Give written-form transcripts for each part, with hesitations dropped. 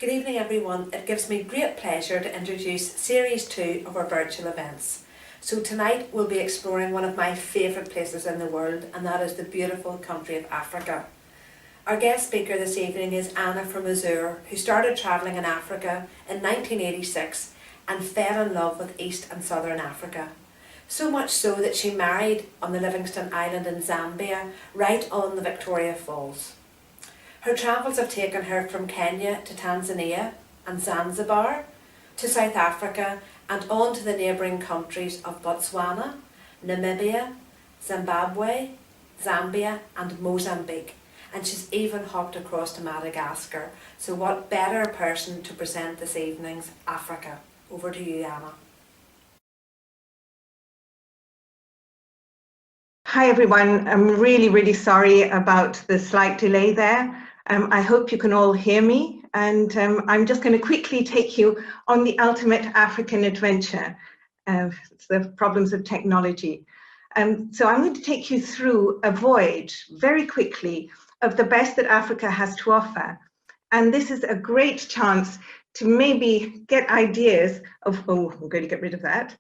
Good evening everyone. It gives me great pleasure to introduce Series 2 of our virtual events. So tonight we'll be exploring one of my favourite places in the world, and that is the beautiful country of Africa. Our guest speaker this evening is Anna from Azure, who started travelling in Africa in 1986 and fell in love with East and Southern Africa. So much so that she married on the Livingstone Island in Zambia, right on the Victoria Falls. Her travels have taken her from Kenya to Tanzania and Zanzibar to South Africa and on to the neighbouring countries of Botswana, Namibia, Zimbabwe, Zambia and Mozambique. And she's even hopped across to Madagascar. So what better person to present this evening's Africa? Over to you, Anna. Hi everyone, I'm really sorry about the slight delay there. I hope you can all hear me, and I'm just going to quickly take you on the ultimate African adventure. It's the problems of technology. So I'm going to take you through a voyage very quickly of the best that Africa has to offer. And this is a great chance to maybe get ideas of, oh, I'm going to get rid of that,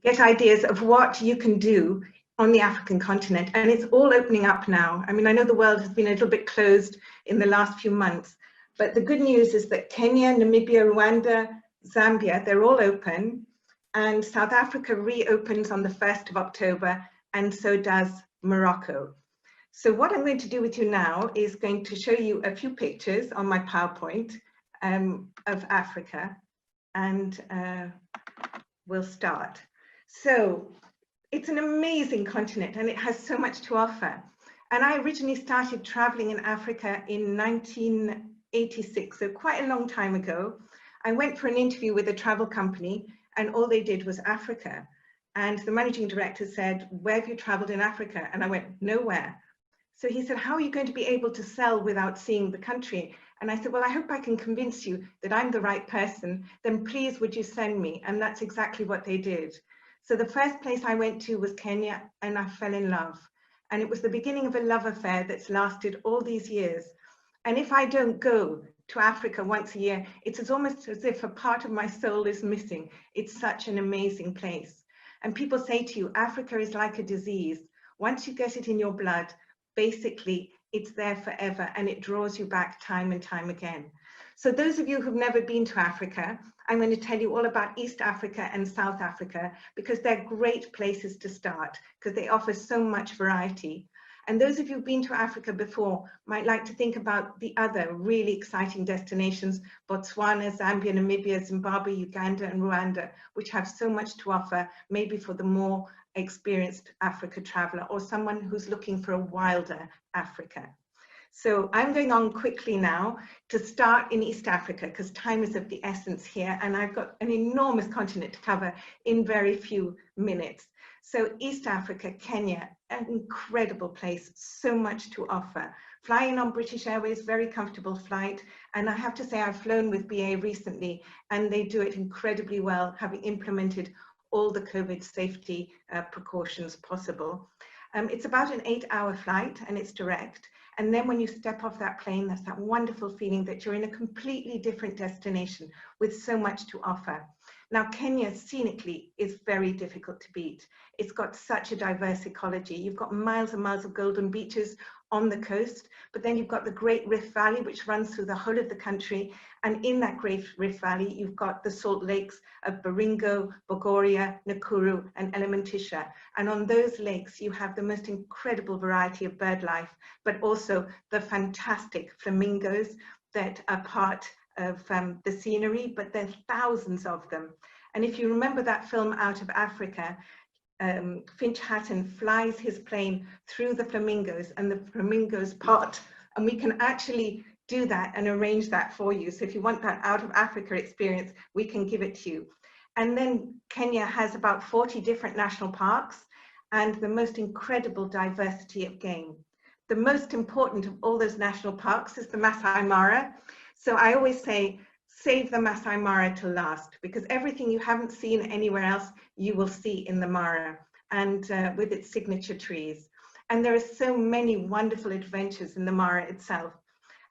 get ideas of what you can do on the African continent, and it's all opening up now. I mean, I know the world has been a little bit closed in the last few months, but the good news is that Kenya, Namibia, Rwanda, Zambia, they're all open, and South Africa reopens on the 1st of October, and so does Morocco. So what I'm going to do with you now is going to show you a few pictures on my PowerPoint of Africa, and we'll start. So it's an amazing continent and it has so much to offer. And I originally started traveling in Africa in 1986, so quite a long time ago. I went for an interview with a travel company and all they did was Africa. And the managing director said, "Where have you traveled in Africa?" And I went, "Nowhere." So he said, "How are you going to be able to sell without seeing the country?" And I said, "Well, I hope I can convince you that I'm the right person. Then please, would you send me?" And that's exactly what they did. So the first place I went to was Kenya, and I fell in love. And it was the beginning of a love affair that's lasted all these years. And if I don't go to Africa once a year, it's almost as if a part of my soul is missing. It's such an amazing place. And people say to you, Africa is like a disease. Once you get it in your blood, basically it's there forever and it draws you back time and time again. So those of you who've never been to Africa, I'm going to tell you all about East Africa and South Africa because they're great places to start because they offer so much variety. And those of you who've been to Africa before might like to think about the other really exciting destinations, Botswana, Zambia, Namibia, Zimbabwe, Uganda, and Rwanda, which have so much to offer, maybe for the more experienced Africa traveler or someone who's looking for a wilder Africa. So I'm going on quickly now to start in East Africa because time is of the essence here and I've got an enormous continent to cover in very few minutes. So East Africa, Kenya, an incredible place, so much to offer. Flying on British Airways, very comfortable flight. And I have to say I've flown with BA recently and they do it incredibly well, having implemented all the COVID safety precautions possible. It's about an 8-hour flight and it's direct. And then when you step off that plane, there's that wonderful feeling that you're in a completely different destination with so much to offer. Now, Kenya scenically is very difficult to beat. It's got such a diverse ecology. You've got miles and miles of golden beaches on the coast, but then you've got the Great Rift Valley, which runs through the whole of the country. And in that Great Rift Valley, you've got the salt lakes of Baringo, Bogoria, Nakuru, and Elementisha. And on those lakes, you have the most incredible variety of bird life, but also the fantastic flamingos that are part of the scenery, but there's thousands of them. And if you remember that film Out of Africa, Finch Hatton flies his plane through the flamingos and the flamingos part, and we can actually do that and arrange that for you. So if you want that Out of Africa experience, we can give it to you. And then Kenya has about 40 different national parks and the most incredible diversity of game. The most important of all those national parks is the Masai Mara. So I always say, save the Masai Mara to last, because everything you haven't seen anywhere else, you will see in the Mara, and with its signature trees. And there are so many wonderful adventures in the Mara itself.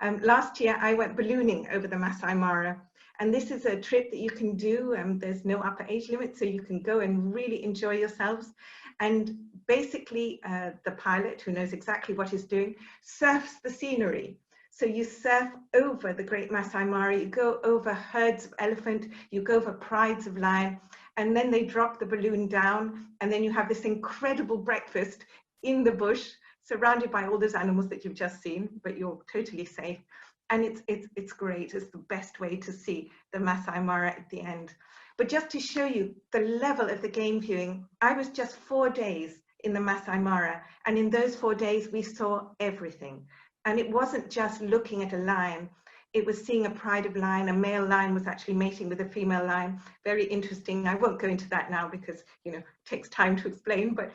Last year, I went ballooning over the Masai Mara, and this is a trip that you can do. There's no upper age limit, so you can go and really enjoy yourselves. And basically, the pilot, who knows exactly what he's doing, surfs the scenery. So you surf over the Great Masai Mara, you go over herds of elephant, you go over prides of lion, and then they drop the balloon down, and then you have this incredible breakfast in the bush, surrounded by all those animals that you've just seen, but you're totally safe. And it's great. It's the best way to see the Masai Mara at the end. But just to show you the level of the game viewing, I was just 4 days in the Masai Mara, and in those 4 days we saw everything. And it wasn't just looking at a lion, it was seeing a pride of lion. A male lion was actually mating with a female lion. Very interesting. I won't go into that now because, you know, it takes time to explain, but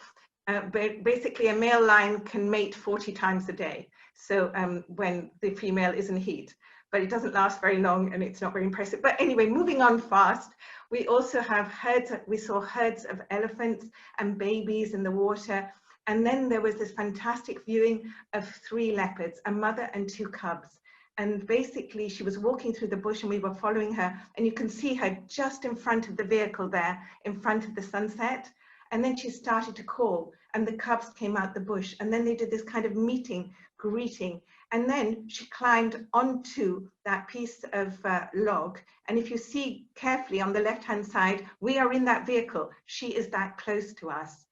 basically a male lion can mate 40 times a day. So when the female is in heat, but it doesn't last very long and it's not very impressive. But anyway, moving on fast, we also have herds. We saw herds of elephants and babies in the water. And then there was this fantastic viewing of 3 leopards, a mother and 2 cubs. And basically she was walking through the bush and we were following her, and you can see her just in front of the vehicle there, in front of the sunset. And then she started to call, and the cubs came out the bush, and then they did this kind of meeting, greeting, and then she climbed onto that piece of log. And if you see carefully on the left-hand side, we are in that vehicle. She is that close to us.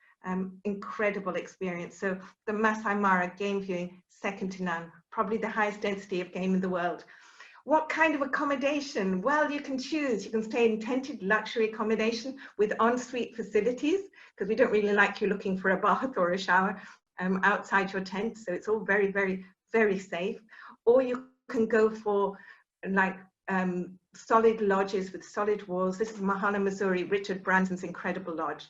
Incredible experience. So the Masai Mara game viewing, second to none, probably the highest density of game in the world. What kind of accommodation? Well, you can choose. You can stay in tented luxury accommodation with ensuite facilities, because we don't really like you looking for a bath or a shower outside your tent. So it's all very, very, very safe. Or you can go for like solid lodges with solid walls. This is Mahala, Missouri, Richard Branson's incredible lodge.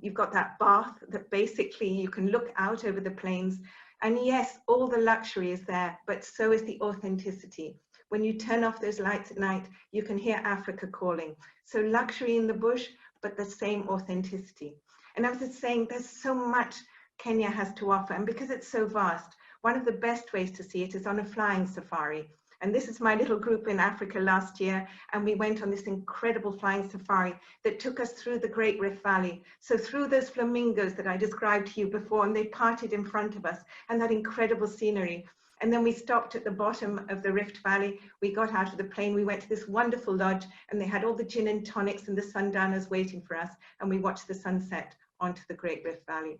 You've got that bath that basically you can look out over the plains. And yes, all the luxury is there, but so is the authenticity. When you turn off those lights at night, you can hear Africa calling. So luxury in the bush, but the same authenticity. And I was just saying, there's so much Kenya has to offer. And because it's so vast, one of the best ways to see it is on a flying safari. And this is my little group in Africa last year. And we went on this incredible flying safari that took us through the Great Rift Valley. So through those flamingos that I described to you before, and they parted in front of us, and that incredible scenery. And then we stopped at the bottom of the Rift Valley. We got out of the plane. We went to this wonderful lodge, and they had all the gin and tonics and the sundowners waiting for us. And we watched the sunset onto the Great Rift Valley.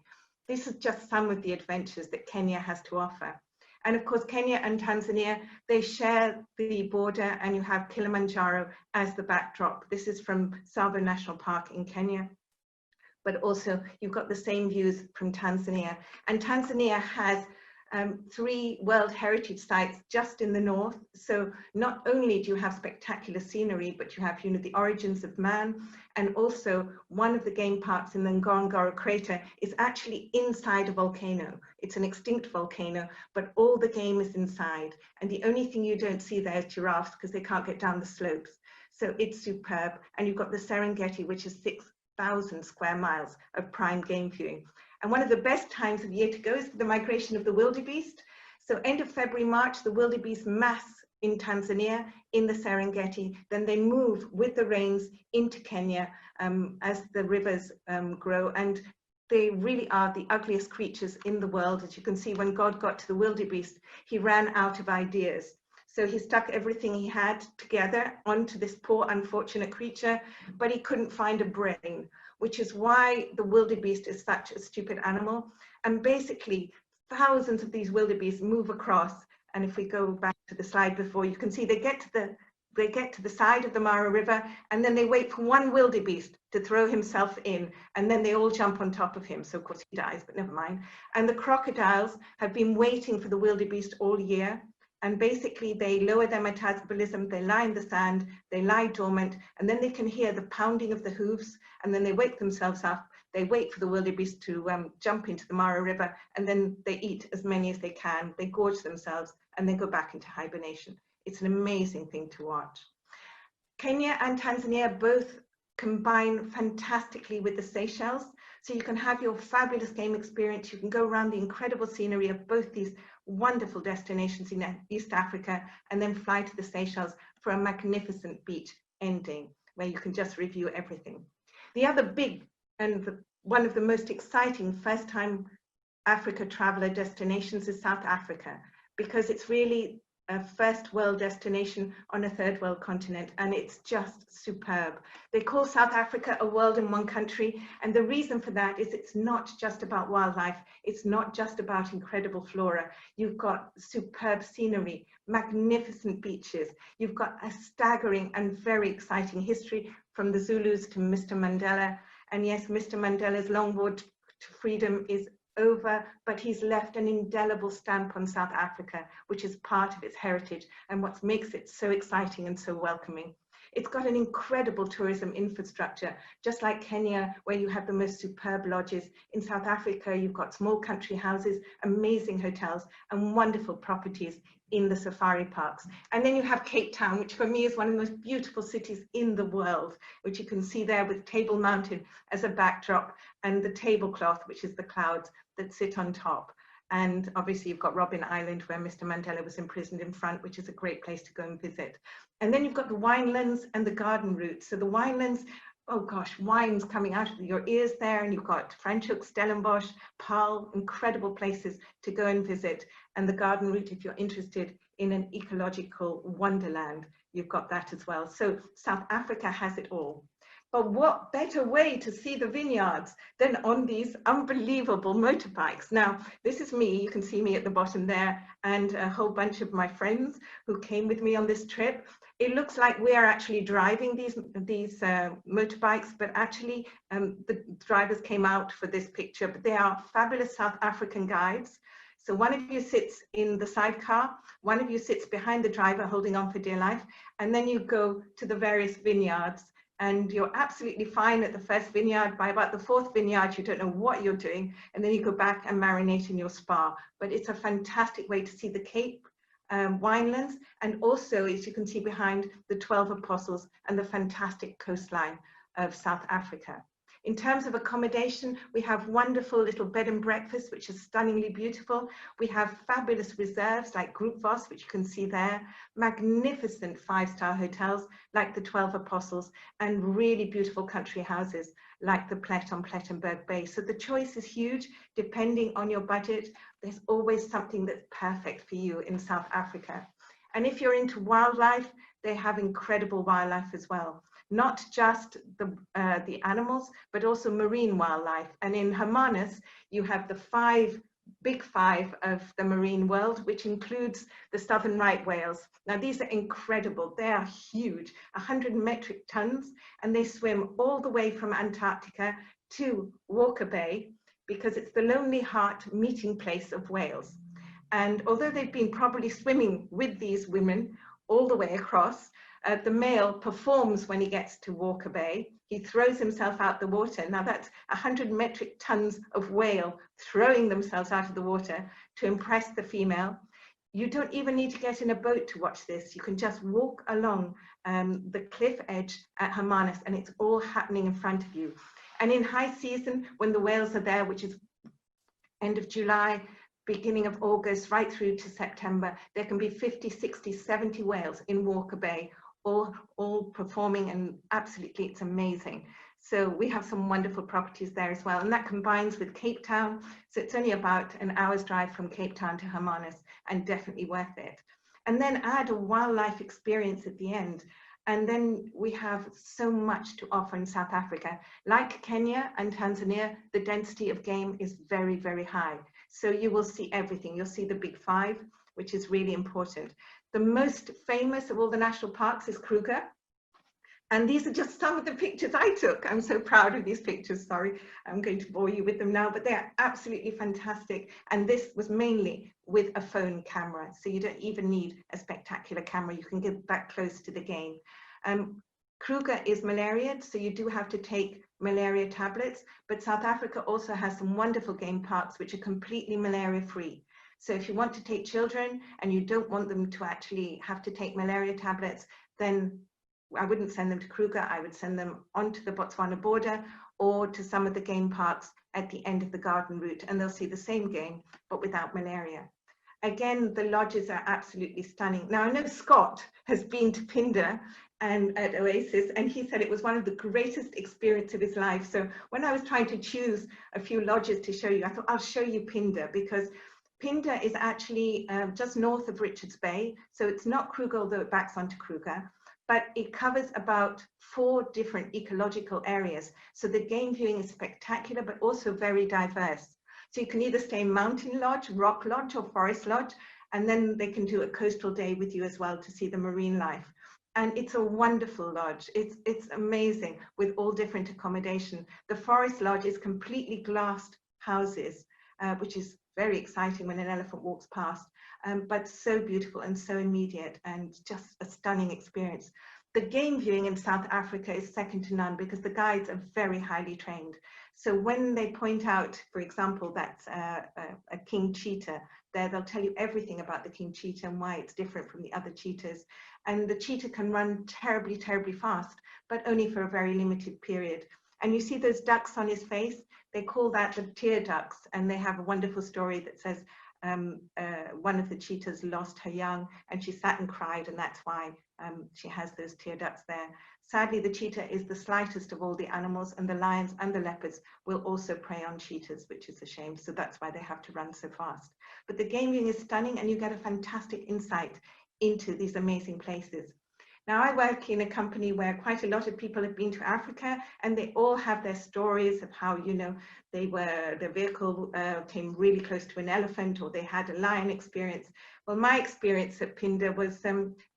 This is just some of the adventures that Kenya has to offer. And of course, Kenya and Tanzania, they share the border, and you have Kilimanjaro as the backdrop. This is from Tsavo National Park in Kenya. But also you've got the same views from Tanzania. And Tanzania has 3 World Heritage Sites just in the north. So not only do you have spectacular scenery, but you have, you know, the origins of man. And also one of the game parks in the Ngorongoro crater is actually inside a volcano. It's an extinct volcano, but all the game is inside. And the only thing you don't see there is giraffes, because they can't get down the slopes. So it's superb. And you've got the Serengeti, which is 6,000 square miles of prime game viewing. And one of the best times of year to go is for the migration of the wildebeest. So end of February, March, the wildebeest mass in Tanzania, in the Serengeti. Then they move with the rains into Kenya as the rivers grow. And they really are the ugliest creatures in the world. As you can see, when God got to the wildebeest, he ran out of ideas. So he stuck everything he had together onto this poor, unfortunate creature, but he couldn't find a brain, which is why the wildebeest is such a stupid animal. And basically, thousands of these wildebeest move across. And if we go back to the slide before, you can see they get to the side of the Mara River, and then they wait for one wildebeest to throw himself in, and then they all jump on top of him. So of course he dies, but never mind. And the crocodiles have been waiting for the wildebeest all year. And basically they lower their metabolism, they lie in the sand, they lie dormant, and then they can hear the pounding of the hooves, and then they wake themselves up. They wait for the wildebeest to jump into the Mara River, and then they eat as many as they can. They gorge themselves, and then go back into hibernation. It's an amazing thing to watch. Kenya and Tanzania both combine fantastically with the Seychelles. So you can have your fabulous game experience. You can go around the incredible scenery of both these wonderful destinations in East Africa, and then fly to the Seychelles for a magnificent beach ending where you can just review everything. The other big and one of the most exciting first-time Africa traveler destinations is South Africa, because it's really a first world destination on a third world continent, and it's just superb. They call South Africa a world in one country, and the reason for that is it's not just about wildlife, it's not just about incredible flora. You've got superb scenery, magnificent beaches, you've got a staggering and very exciting history from the Zulus to Mr. Mandela. And yes, Mr. Mandela's long walk to freedom is over, but he's left an indelible stamp on South Africa, which is part of its heritage and what makes it so exciting and so welcoming. It's got an incredible tourism infrastructure, just like Kenya, where you have the most superb lodges. In South Africa, you've got small country houses, amazing hotels, and wonderful properties in the safari parks. And then you have Cape Town, which for me is one of the most beautiful cities in the world, which you can see there with Table Mountain as a backdrop and the tablecloth, which is the clouds that sit on top. And obviously you've got Robben Island, where Mr. Mandela was imprisoned in front, which is a great place to go and visit. And then you've got the winelands and the garden route. So the winelands, oh gosh, wines coming out of your ears there, and you've got Franschhoek, Stellenbosch, Paarl, incredible places to go and visit. And the garden route, if you're interested in an ecological wonderland, you've got that as well. So South Africa has it all. But what better way to see the vineyards than on these unbelievable motorbikes? Now, this is me, you can see me at the bottom there, and a whole bunch of my friends who came with me on this trip. It looks like we are actually driving these motorbikes, but actually the drivers came out for this picture, but they are fabulous South African guides. So one of you sits in the sidecar, one of you sits behind the driver holding on for dear life, and then you go to the various vineyards. And you're absolutely fine at the first vineyard. By about the fourth vineyard, you don't know what you're doing. And then you go back and marinate in your spa. But it's a fantastic way to see the Cape winelands. And also, as you can see behind, the 12 Apostles and the fantastic coastline of South Africa. In terms of accommodation, we have wonderful little bed and breakfast, which is stunningly beautiful. We have fabulous reserves like Group Voss, which you can see there, magnificent 5-star hotels like the 12 Apostles, and really beautiful country houses like the Plet on Plettenberg Bay. So the choice is huge, depending on your budget. There's always something that's perfect for you in South Africa. And if you're into wildlife, they have incredible wildlife as well. Not just the animals, but also marine wildlife. And in Hermanus, you have the big five of the marine world, which includes the southern right whales. Now, these are incredible. They are huge, 100 metric tons, and they swim all the way from Antarctica to Walker Bay, because it's the Lonely Heart meeting place of whales. And although they've been probably swimming with these women all the way across, the male performs when he gets to Walker Bay. He throws himself out the water. Now that's 100 metric tons of whale throwing themselves out of the water to impress the female. You don't even need to get in a boat to watch this. You can just walk along the cliff edge at Hermanus, and it's all happening in front of you. And in high season, when the whales are there, which is end of July, beginning of August, right through to September, there can be 50, 60, 70 whales in Walker Bay, all performing, and absolutely it's amazing. So we have some wonderful properties there as well, and that combines with Cape Town. So it's only about an hour's drive from Cape Town to Hermanus, and definitely worth it. And then add a wildlife experience at the end. And then we have so much to offer in South Africa. Like Kenya and Tanzania, the density of game is very, very high. So you will see everything. You'll see the big five, which is really important. The most famous of all the national parks is Kruger. And these are just some of the pictures I took. I'm so proud of these pictures. Sorry, I'm going to bore you with them now, but they are absolutely fantastic. And this was mainly with a phone camera. So you don't even need a spectacular camera. You can get that close to the game. Kruger is malaria, so you do have to take malaria tablets, but South Africa also has some wonderful game parks which are completely malaria free. So if you want to take children and you don't want them to actually have to take malaria tablets, then I wouldn't send them to Kruger. I would send them onto the Botswana border or to some of the game parks at the end of the garden route, and they'll see the same game, but without malaria. Again, the lodges are absolutely stunning. Now, I know Scott has been to Pindar and at Oasis, and he said it was one of the greatest experiences of his life. So when I was trying to choose a few lodges to show you, I thought I'll show you Pindar, because Pindar is actually just north of Richards Bay. So it's not Kruger, although it backs onto Kruger, but it covers about 4 different ecological areas. So the game viewing is spectacular, but also very diverse. So you can either stay in Mountain Lodge, Rock Lodge, or Forest Lodge, and then they can do a coastal day with you as well to see the marine life. And it's a wonderful lodge. It's amazing with all different accommodation. The Forest Lodge is completely glassed houses, which is very exciting when an elephant walks past, but so beautiful and so immediate and just a stunning experience. The game viewing in South Africa is second to none because the guides are very highly trained. So when they point out, for example, that's a king cheetah, there they'll tell you everything about the king cheetah and why it's different from the other cheetahs. And the cheetah can run terribly, terribly fast, but only for a very limited period. And you see those ducks on his face, they call that the tear ducts, and they have a wonderful story that says one of the cheetahs lost her young and she sat and cried, and that's why she has those tear ducts there. Sadly, the cheetah is the slightest of all the animals, and the lions and the leopards will also prey on cheetahs, which is a shame. So that's why they have to run so fast. But the game viewing is stunning, and you get a fantastic insight into these amazing places. Now, I work in a company where quite a lot of people have been to Africa, and they all have their stories of how, you know, their vehicle came really close to an elephant, or they had a lion experience. Well, my experience at Pindar was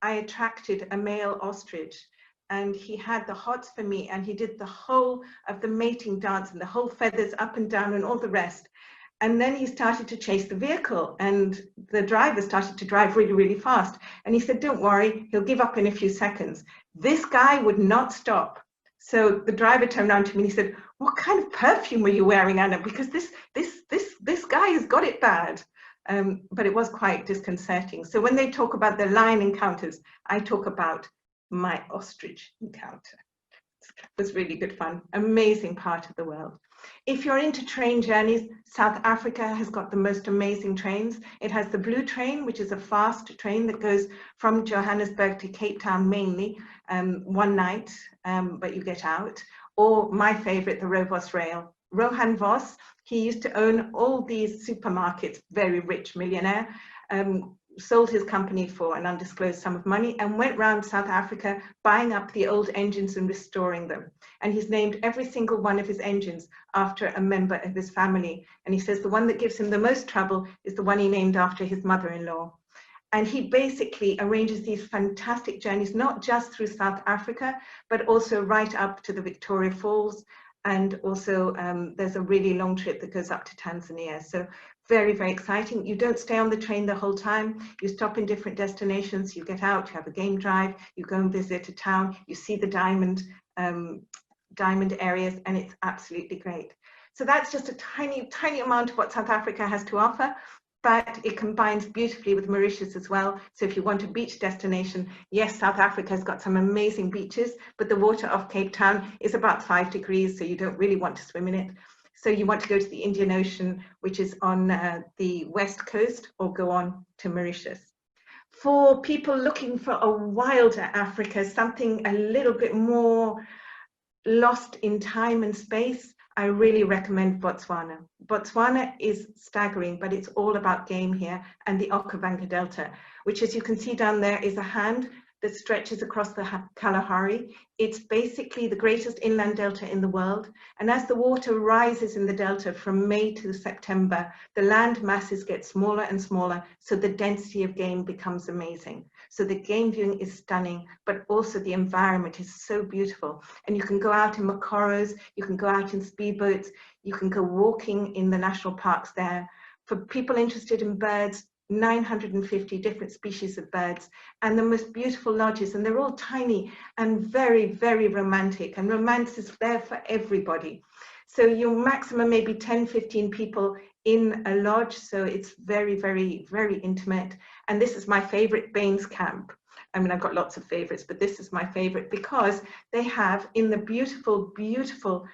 I attracted a male ostrich, and he had the hots for me, and he did the whole of the mating dance and the whole feathers up and down and all the rest. And then he started to chase the vehicle, and the driver started to drive really, really fast. And he said, don't worry, he'll give up in a few seconds. This guy would not stop. So the driver turned around to me and he said, what kind of perfume were you wearing, Anna? Because this guy has got it bad. But it was quite disconcerting. So when they talk about the lion encounters, I talk about my ostrich encounter. It was really good fun, amazing part of the world. If you're into train journeys, South Africa has got the most amazing trains. It has the Blue Train, which is a fast train that goes from Johannesburg to Cape Town mainly, one night, but you get out. Or my favorite, the Rovos Rail. Rohan Vos, he used to own all these supermarkets, very rich millionaire, sold his company for an undisclosed sum of money and went around South Africa buying up the old engines and restoring them. And he's named every single one of his engines after a member of his family. And he says the one that gives him the most trouble is the one he named after his mother-in-law. And he basically arranges these fantastic journeys, not just through South Africa, but also right up to the Victoria Falls. And also there's a really long trip that goes up to Tanzania. So very, very exciting. You don't stay on the train the whole time. You stop in different destinations. You get out, you have a game drive, you go and visit a town, you see the diamond areas, and it's absolutely great. So that's just a tiny, tiny amount of what South Africa has to offer, but it combines beautifully with Mauritius as well. So if you want a beach destination, yes, South Africa has got some amazing beaches, but the water off Cape Town is about 5 degrees, so you don't really want to swim in it. So you want to go to the Indian Ocean, which is on the west coast, or go on to Mauritius. For people looking for a wilder Africa, something a little bit more lost in time and space, I really recommend Botswana. Botswana is staggering, but it's all about game here, and the Okavango Delta, which, as you can see down there, is a hand that stretches across the Kalahari. It's basically the greatest inland delta in the world. And as the water rises in the delta from May to September, the land masses get smaller and smaller, so the density of game becomes amazing. So the game viewing is stunning, but also the environment is so beautiful. And you can go out in Makoros, you can go out in speedboats, you can go walking in the national parks there. For people interested in birds, 950 different species of birds, and the most beautiful lodges, and they're all tiny and very, very romantic, and romance is there for everybody. So your maximum may be 10, 15 people in a lodge, so it's very, very, very intimate. And this is my favorite, Baines Camp. I mean, I've got lots of favorites, but this is my favorite because they have, in the beautiful, beautiful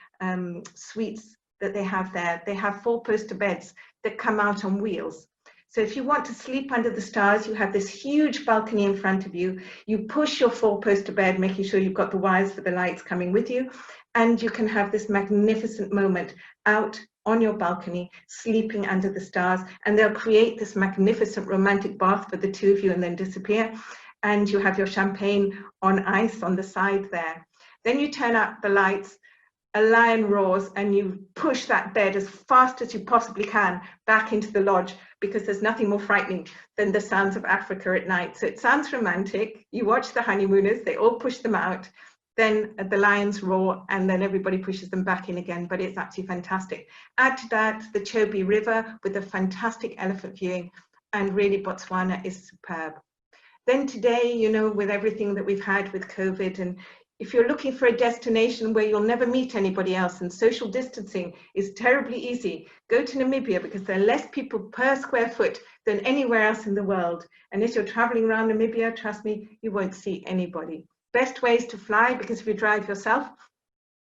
suites that they have there, they have 4-poster beds that come out on wheels. So if you want to sleep under the stars, you have this huge balcony in front of you. You push your four-poster bed, making sure you've got the wires for the lights coming with you, and you can have this magnificent moment out on your balcony, sleeping under the stars, and they'll create this magnificent romantic bath for the two of you and then disappear. And you have your champagne on ice on the side there. Then you turn up the lights, a lion roars, and you push that bed as fast as you possibly can back into the lodge, because there's nothing more frightening than the sounds of Africa at night. So it sounds romantic. You watch the honeymooners, they all push them out, then the lions roar, and then everybody pushes them back in again, but it's absolutely fantastic. Add to that the Chobe River with a fantastic elephant viewing, and really Botswana is superb. Then today, you know, with everything that we've had with COVID, and if you're looking for a destination where you'll never meet anybody else and social distancing is terribly easy, go to Namibia, because there are less people per square foot than anywhere else in the world. And if you're traveling around Namibia, trust me, you won't see anybody. Best way is to fly, because if you drive yourself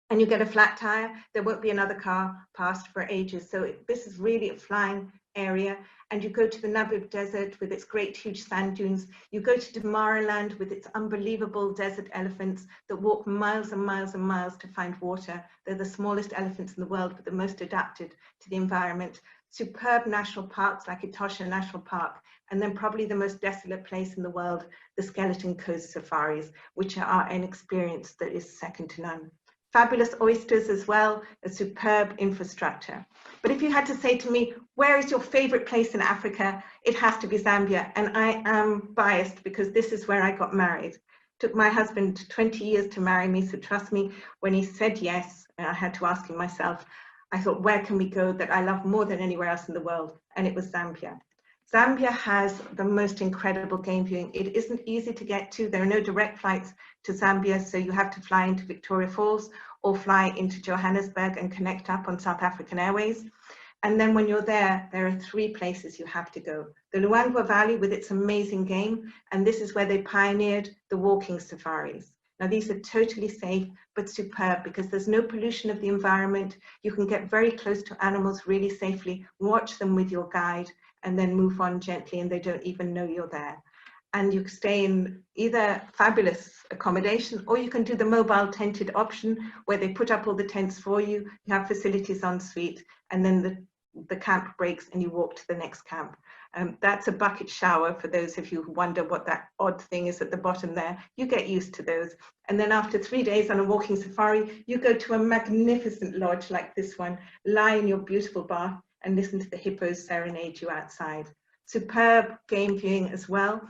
and you get a flat tire, there won't be another car past for ages. So this is really a flying area. And you go to the Namib Desert with its great huge sand dunes. You go to Damaraland with its unbelievable desert elephants that walk miles and miles and miles to find water. They're the smallest elephants in the world, but the most adapted to the environment. Superb national parks like Etosha National Park, and then probably the most desolate place in the world, the Skeleton Coast Safaris, which are an experience that is second to none. Fabulous oysters as well, a superb infrastructure. But if you had to say to me, where is your favorite place in Africa? It has to be Zambia. And I am biased because this is where I got married. It took my husband 20 years to marry me, so trust me, when he said yes, and I had to ask him myself, I thought, where can we go that I love more than anywhere else in the world? And it was Zambia. Zambia has the most incredible game viewing. It isn't easy to get to. There are no direct flights to Zambia, so you have to fly into Victoria Falls or fly into Johannesburg and connect up on South African Airways. And then when you're there, there are three places you have to go. The Luangwa Valley with its amazing game, and this is where they pioneered the walking safaris. Now these are totally safe, but superb because there's no pollution of the environment. You can get very close to animals really safely, watch them with your guide, and then move on gently, and they don't even know you're there. And you stay in either fabulous accommodation, or you can do the mobile tented option where they put up all the tents for you. You have facilities en suite, and then the camp breaks and you walk to the next camp. That's a bucket shower for those of you who wonder what that odd thing is at the bottom there. You get used to those. And then after 3 days on a walking safari, you go to a magnificent lodge like this one, lie in your beautiful bath and listen to the hippos serenade you outside. Superb game viewing as well.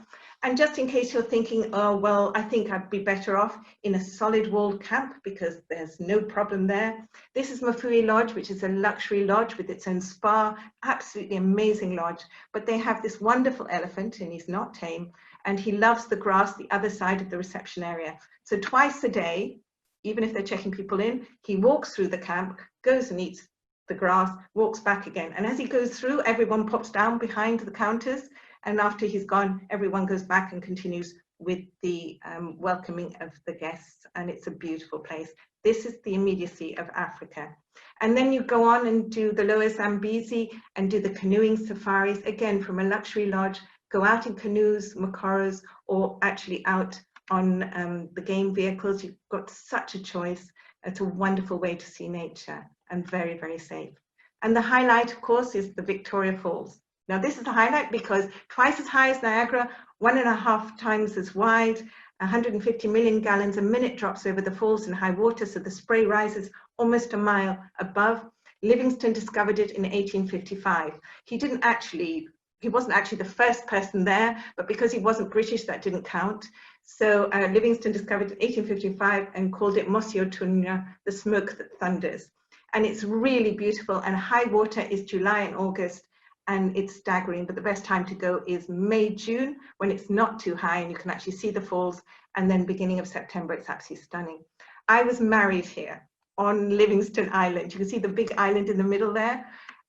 And just in case you're thinking, oh, well, I think I'd be better off in a solid walled camp because there's no problem there. This is Mafui Lodge, which is a luxury lodge with its own spa, absolutely amazing lodge. But they have this wonderful elephant, and he's not tame, and he loves the grass the other side of the reception area. So twice a day, even if they're checking people in, he walks through the camp, goes and eats the grass, walks back again. And as he goes through, everyone pops down behind the counters. And after he's gone, everyone goes back and continues with the welcoming of the guests. And it's a beautiful place. This is the immediacy of Africa. And then you go on and do the Lower Zambezi and do the canoeing safaris, again, from a luxury lodge, go out in canoes, makoros, or actually out on the game vehicles. You've got such a choice. It's a wonderful way to see nature and very, very safe. And the highlight, of course, is the Victoria Falls. Now, this is the highlight because twice as high as Niagara, 1.5 times as wide, 150 million gallons a minute drops over the falls in high water, so the spray rises almost a mile above. Livingstone discovered it in 1855. He wasn't actually the first person there, but because he wasn't British, that didn't count. So Livingstone discovered it in 1855 and called it Mosi-oa-Tunya, the smoke that thunders. And it's really beautiful, and high water is July and August, and it's staggering, but the best time to go is May, June, when it's not too high and you can actually see the falls, and then beginning of September, it's absolutely stunning. I was married here on Livingstone Island. You can see the big island in the middle there.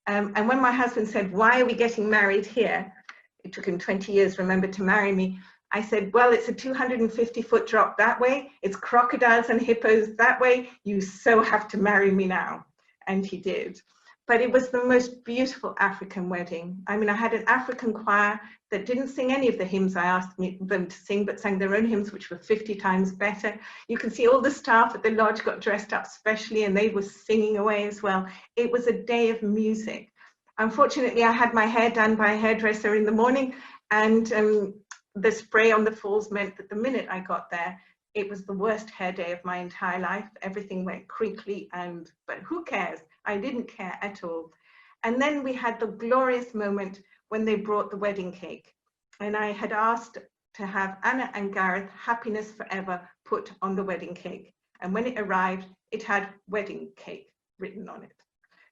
And when my husband said, why are we getting married here? It took him 20 years, remember, to marry me. I said, well, it's a 250-foot drop that way. It's crocodiles and hippos that way. You so have to marry me now. And he did. but it was the most beautiful African wedding. I mean, I had an African choir that didn't sing any of the hymns I asked them to sing, but sang their own hymns, which were 50 times better. You can see all the staff at the lodge got dressed up specially, and they were singing away as well. It was a day of music. Unfortunately, I had my hair done by a hairdresser in the morning, and the spray on the falls meant that the minute I got there, it was the worst hair day of my entire life. Everything went crinkly, but who cares? I didn't care at all. And then we had the glorious moment when they brought the wedding cake. And I had asked to have Anna and Gareth Happiness Forever put on the wedding cake. And when it arrived, it had wedding cake written on it.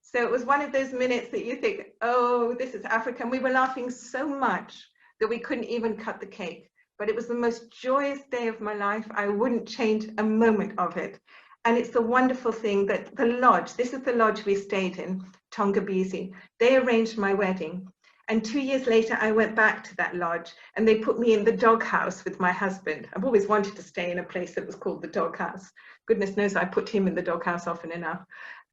So it was one of those minutes that you think, oh, this is Africa. And we were laughing so much that we couldn't even cut the cake. But it was the most joyous day of my life. I wouldn't change a moment of it. And it's the wonderful thing that the lodge, this is the lodge we stayed in, Tongabezi, they arranged my wedding. And 2 years later, I went back to that lodge and they put me in the doghouse with my husband. I've always wanted to stay in a place that was called the doghouse. Goodness knows I put him in the doghouse often enough.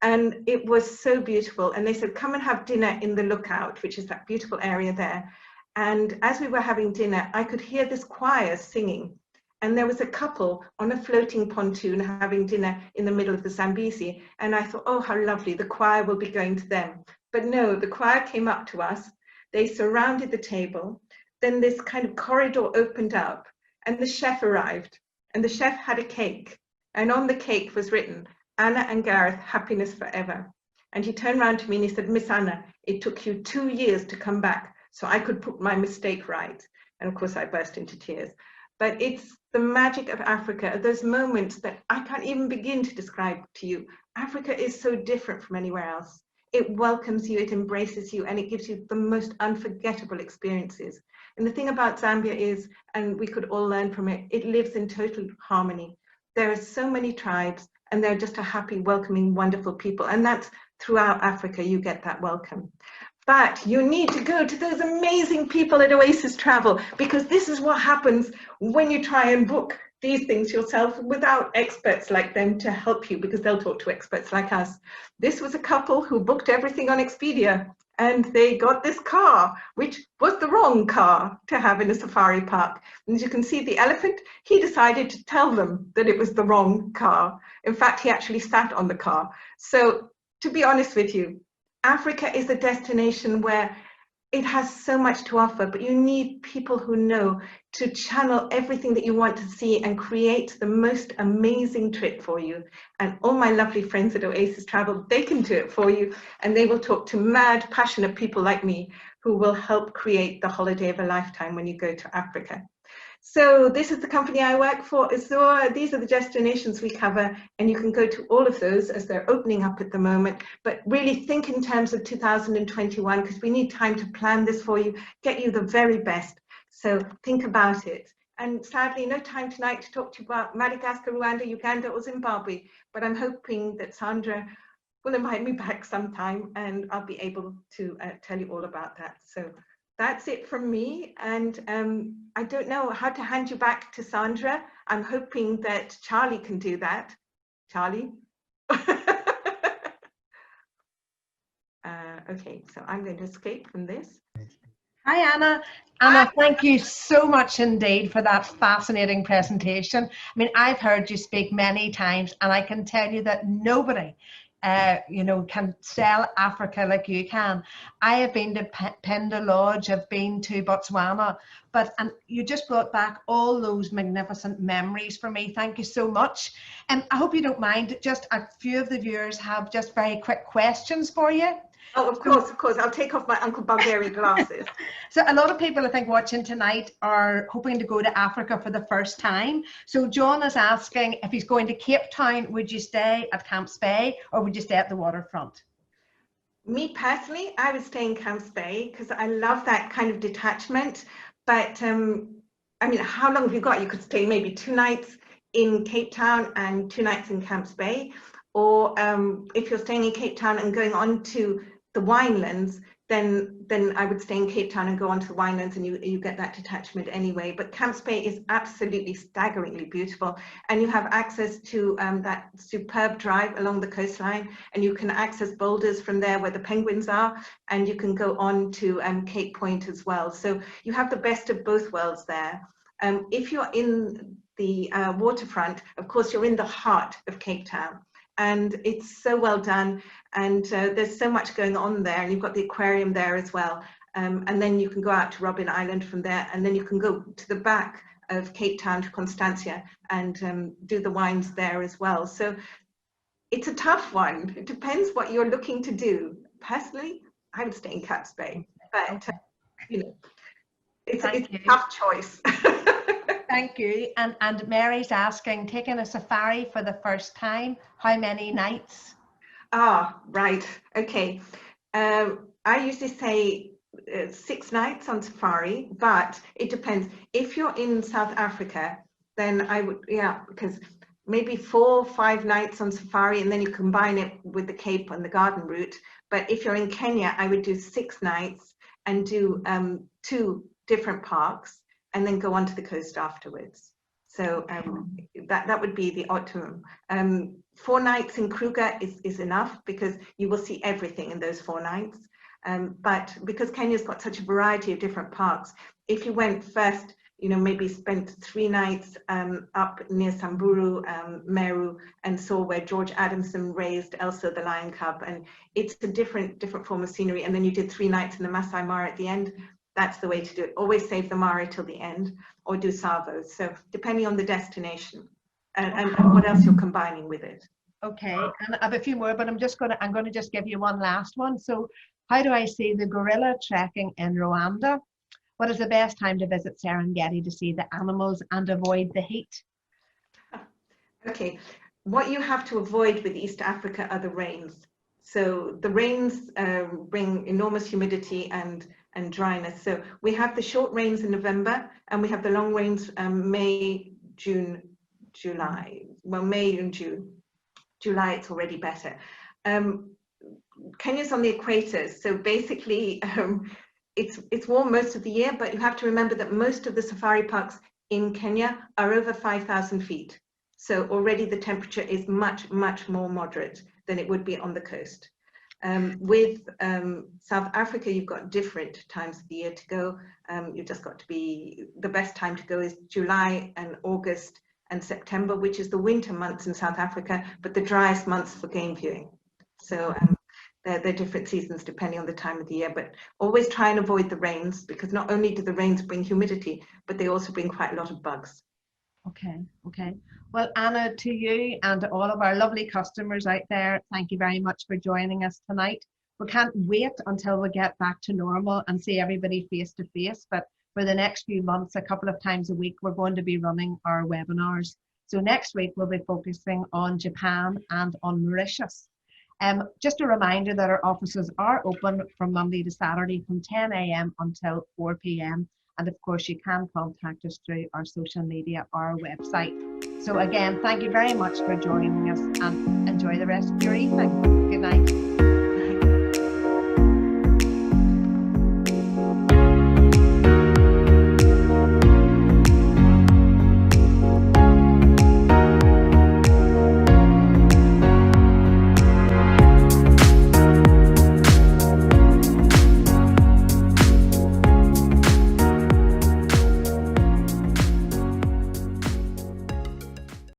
And it was so beautiful. And they said, come and have dinner in the lookout, which is that beautiful area there. And as we were having dinner, I could hear this choir singing. And there was a couple on a floating pontoon having dinner in the middle of the Zambezi. And I thought, oh, how lovely, the choir will be going to them. But no, the choir came up to us. They surrounded the table. Then this kind of corridor opened up and the chef arrived. And the chef had a cake. And on the cake was written, Anna and Gareth, Happiness Forever. And he turned around to me and he said, Miss Anna, it took you 2 years to come back so I could put my mistake right. And of course I burst into tears. But it's the magic of Africa, those moments that I can't even begin to describe to you. Africa is so different from anywhere else. It welcomes you, it embraces you, and it gives you the most unforgettable experiences. And the thing about Zambia is, and we could all learn from it, it lives in total harmony. There are so many tribes, and they're just a happy, welcoming, wonderful people. And that's throughout Africa, you get that welcome. But you need to go to those amazing people at Oasis Travel, because this is what happens when you try and book these things yourself without experts like them to help you, because they'll talk to experts like us. This was a couple who booked everything on Expedia, and they got this car, which was the wrong car to have in a safari park. And as you can see, the elephant, he decided to tell them that it was the wrong car. In fact, he actually sat on the car. So to be honest with you, Africa is a destination where it has so much to offer, but you need people who know to channel everything that you want to see and create the most amazing trip for you. And all my lovely friends at Oasis Travel, they can do it for you, and they will talk to mad, passionate people like me who will help create the holiday of a lifetime when you go to Africa. So this is the company I work for, Azure. These are the destinations we cover, and you can go to all of those as they're opening up at the moment. But really think in terms of 2021, because we need time to plan this for you, get you the very best. So think about it. And sadly, no time tonight to talk to you about Madagascar, Rwanda, Uganda, or Zimbabwe. But I'm hoping that Sandra will invite me back sometime, and I'll be able to tell you all about that. So that's it from me, and I don't know how to hand you back to Sandra. I'm hoping that Charlie can do that. Charlie? Okay, so I'm going to escape from this. Hi, Anna. Anna, thank you so much indeed for that fascinating presentation. I mean, I've heard you speak many times, and I can tell you that nobody can sell Africa like you can. I have been to Penda Lodge, I've been to Botswana, and you just brought back all those magnificent memories for me. Thank you so much. And I hope you don't mind, just a few of the viewers have just very quick questions for you. Oh, of course. I'll take off my Uncle Bulgarian glasses. So a lot of people, I think, watching tonight are hoping to go to Africa for the first time. So John is asking, if he's going to Cape Town, would you stay at Camps Bay or would you stay at the waterfront? Me personally, I would stay in Camps Bay because I love that kind of detachment. But I mean, how long have you got? You could stay maybe 2 nights in Cape Town and 2 nights in Camps Bay. Or if you're staying in Cape Town and going on to the winelands, then I would stay in Cape Town and go on to the Winelands, and you get that detachment anyway. But Camps Bay is absolutely staggeringly beautiful, and you have access to that superb drive along the coastline, and you can access boulders from there where the penguins are, and you can go on to Cape Point as well. So you have the best of both worlds there. If you're in the waterfront, of course, you're in the heart of Cape Town. And it's so well done, and there's so much going on there, and you've got the aquarium there as well, and then you can go out to Robben Island from there, and then you can go to the back of Cape Town to Constantia and do the wines there as well. So it's a tough one. It depends what you're looking to do. Personally, I would stay in Camps Bay, but you know, it's a tough choice. Thank you. And Mary's asking, taking a safari for the first time, how many nights? Ah, right. Okay. I usually say 6 nights on safari, but it depends. If you're in South Africa, then I would, because maybe 4 or 5 nights on safari, and then you combine it with the Cape and the garden route. But if you're in Kenya, I would do 6 nights and do 2 different parks, and then go onto the coast afterwards. So that would be the optimum. 4 nights in Kruger is enough, because you will see everything in those 4 nights. But because Kenya's got such a variety of different parks, if you went first, you know, maybe spent 3 nights up near Samburu, Meru, and saw where George Adamson raised Elsa the lion cub, and it's a different form of scenery, and then you did 3 nights in the Masai Mara at the end. That's the way to do it. Always save the Mara till the end, or do Savos. So depending on the destination and what else you're combining with it. Okay, and I have a few more, but I'm going to just give you one last one. So, how do I see the gorilla trekking in Rwanda? What is the best time to visit Serengeti to see the animals and avoid the heat? Okay, what you have to avoid with East Africa are the rains. So the rains bring enormous humidity and dryness. So we have the short rains in November, and we have the long rains May, June, July. Well, May and June. July, it's already better. Kenya's on the equator, so basically it's warm most of the year, but you have to remember that most of the safari parks in Kenya are over 5,000 feet. So already the temperature is much, much more moderate than it would be on the coast. With South Africa, you've got different times of the year to go. You've just got to be, the best time to go is July and August and September, which is the winter months in South Africa, but the driest months for game viewing. So they're different seasons depending on the time of the year, but always try and avoid the rains, because not only do the rains bring humidity, but they also bring quite a lot of bugs. Okay. Well, Anna, to you and to all of our lovely customers out there, thank you very much for joining us tonight. We can't wait until we get back to normal and see everybody face to face, but for the next few months, a couple of times a week, we're going to be running our webinars. So next week, we'll be focusing on Japan and on Mauritius. Just a reminder that our offices are open from Monday to Saturday from 10 a.m. until 4 p.m. And of course, you can contact us through our social media or our website. So again, thank you very much for joining us, and enjoy the rest of your evening. Good night.